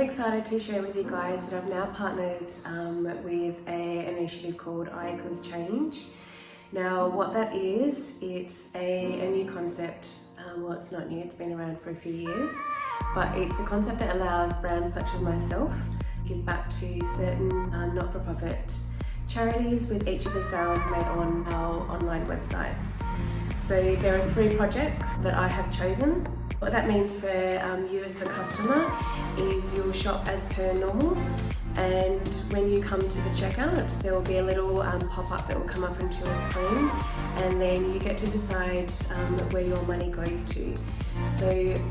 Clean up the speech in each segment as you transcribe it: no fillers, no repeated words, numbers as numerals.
excited to share with you guys that I've now partnered with an initiative called I Equals Change. Now what that is, it's a new concept. Well, it's not new, it's been around for a few years, but it's a concept that allows brands such as myself to give back to certain not-for-profit charities with each of the sales made on our online websites. So there are 3 projects that I have chosen. What that means for you as the customer is you'll shop as per normal, and when you come to the checkout there will be a little pop-up that will come up into a screen, and then you get to decide where your money goes to. So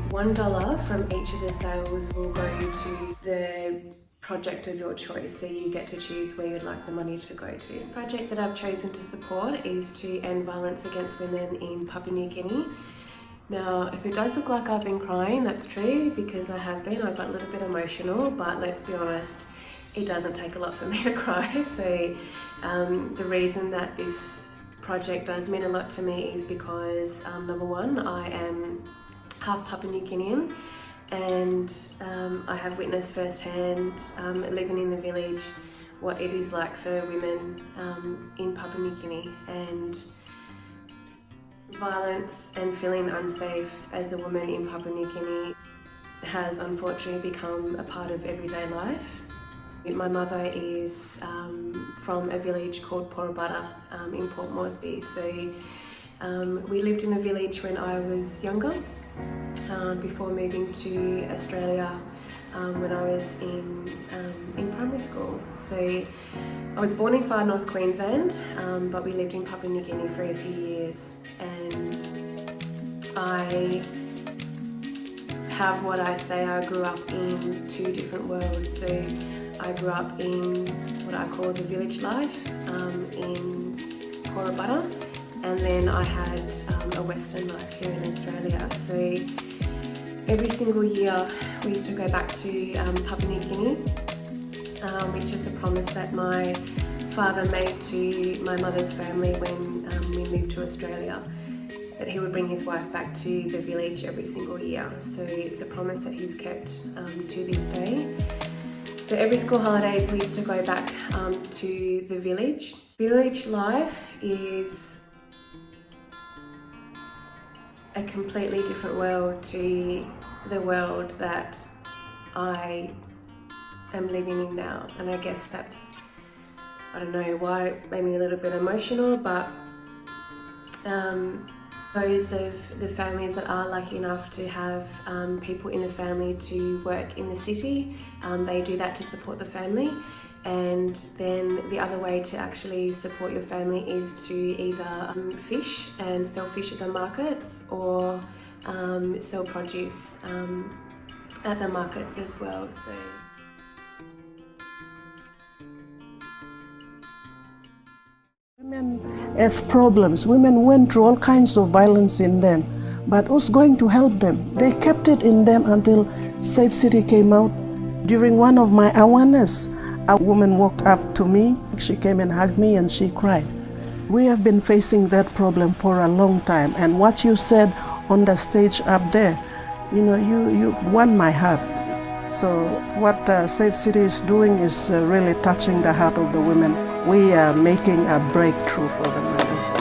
$1 from each of the sales will go to the project of your choice, so you get to choose where you'd like the money to go to. The project that I've chosen to support is to end violence against women in Papua New Guinea. Now, if it does look like I've been crying, that's true, because I have been. I got a little bit emotional, but let's be honest, it doesn't take a lot for me to cry. So the reason that this project does mean a lot to me is because number one, I am half Papua New Guinean, and I have witnessed firsthand, living in the village, what it is like for women in Papua New Guinea, and violence and feeling unsafe as a woman in Papua New Guinea has unfortunately become a part of everyday life. My mother is from a village called Porabara in Port Moresby, so we lived in the village when I was younger, before moving to Australia when I was in primary school. So I was born in far north Queensland, but we lived in Papua New Guinea for a few years, and I have what I say, I grew up in 2 different worlds. So I grew up in what I call the village life in Porabara, and then I had a Western life here in Australia. So every single year we used to go back to Papua New Guinea, which is a promise that my father made to my mother's family when we moved to Australia, that he would bring his wife back to the village every single year. So it's a promise that he's kept to this day. So every school holidays we used to go back to the village. Village life is a completely different world to the world that I am living in now, and I guess that's, I don't know why it made me a little bit emotional, but those of the families that are lucky enough to have people in the family to work in the city, they do that to support the family. And then the other way to actually support your family is to either fish and sell fish at the markets, or sell produce at the markets as well. So women have problems. Women went through all kinds of violence in them, but who's going to help them? They kept it in them until Safe City came out. During one of my awareness, a woman walked up to me, she came and hugged me and she cried. We have been facing that problem for a long time, and what you said on the stage up there, you won my heart. So what Safe City is doing is really touching the heart of the women. We are making a breakthrough for the mothers.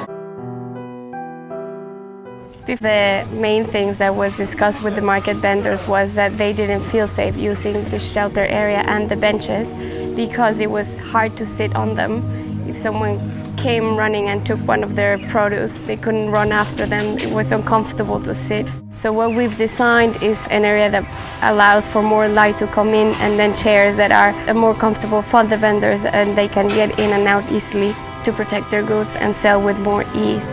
The main things that was discussed with the market vendors was that they didn't feel safe using the shelter area and the benches because it was hard to sit on them. If someone came running and took one of their produce, they couldn't run after them. It was uncomfortable to sit. So what we've designed is an area that allows for more light to come in, and then chairs that are more comfortable for the vendors, and they can get in and out easily to protect their goods and sell with more ease.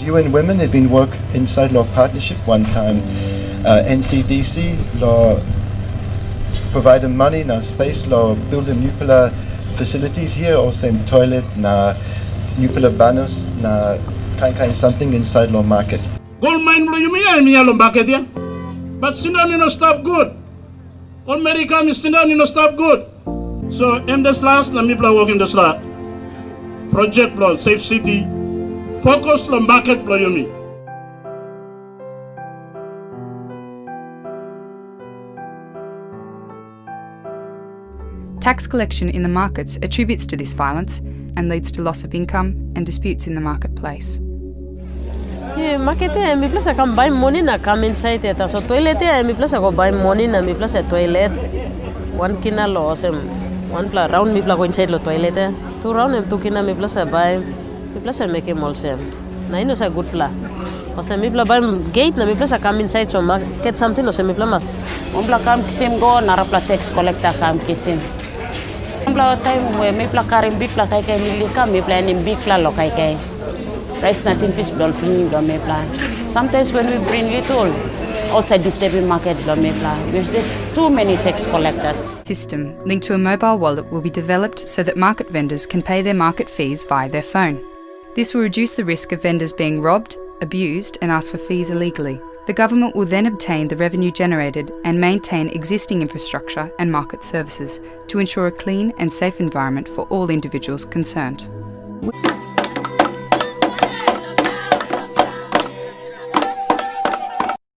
UN Women have been work inside law partnership one time. NCDC law provided money na space law build a nuclear facilities here, also in toilet na nuclear banners na kind something inside law market. Gold mine blow you me yellow market yeah, but sit down no stop good. All America me sit down no stop good. So this last na me blow work in this last project blow Safe City. Focus on market blow you me. Tax collection in the markets attributes to this violence and leads to loss of income and disputes in the marketplace. Yeah, market mi plus I can buy money na come inside it. So toilet mi plus I go buy money na mi plus a toilet. One kina lo sem. One pla round mi plus go inside lo toilet. Two round and two kina mi plus I buy. Mi plus I make him all same. Na ino sa good pla. Ose mi plus buy gate na mi plus I come inside so get something ose mi plus mas. One pla come kisim go nara pla tax collector come kisim. One pla time we mi plus carry big pla kai kai lilika mi plus ni big pla lo kai kai. Rice nothing fish dolphin do me plan. Sometimes when we bring little, outside disturbing market do me plan. There's too many tax collectors. System linked to a mobile wallet will be developed so that market vendors can pay their market fees via their phone. This will reduce the risk of vendors being robbed, abused and asked for fees illegally. The government will then obtain the revenue generated and maintain existing infrastructure and market services to ensure a clean and safe environment for all individuals concerned.